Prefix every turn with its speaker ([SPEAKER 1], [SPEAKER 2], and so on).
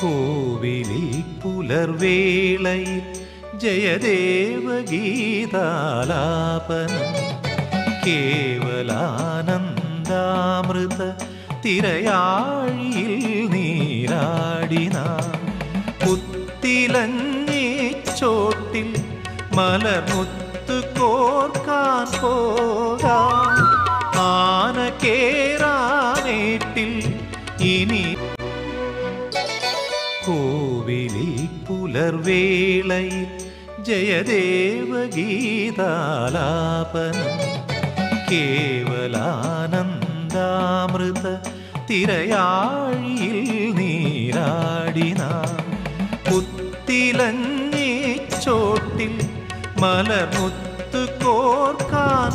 [SPEAKER 1] കോവിലിൽ പുലർവേളയിൽ ജയദേവഗീതാലാപനം കേവലാനന്ദാമൃത തിരയാഴിയിൽ നീരാടിന പുത്തിലഞ്ഞി ചോട്ടിൽ മലർമുത്ത് കോർക്കാൻ പോകാം ആന കേറാനേട്ടിൽ ഇനി കോവിലിൽ പുലർവേളയിൽ ജയദേവഗീതാലാപനം കേവലാനന്ദാമൃത തിരയാഴിയിൽ നീരാടിന പുത്തിലഞ്ഞി ചോട്ടിൽ മലർമുത്ത് കോർക്കാൻ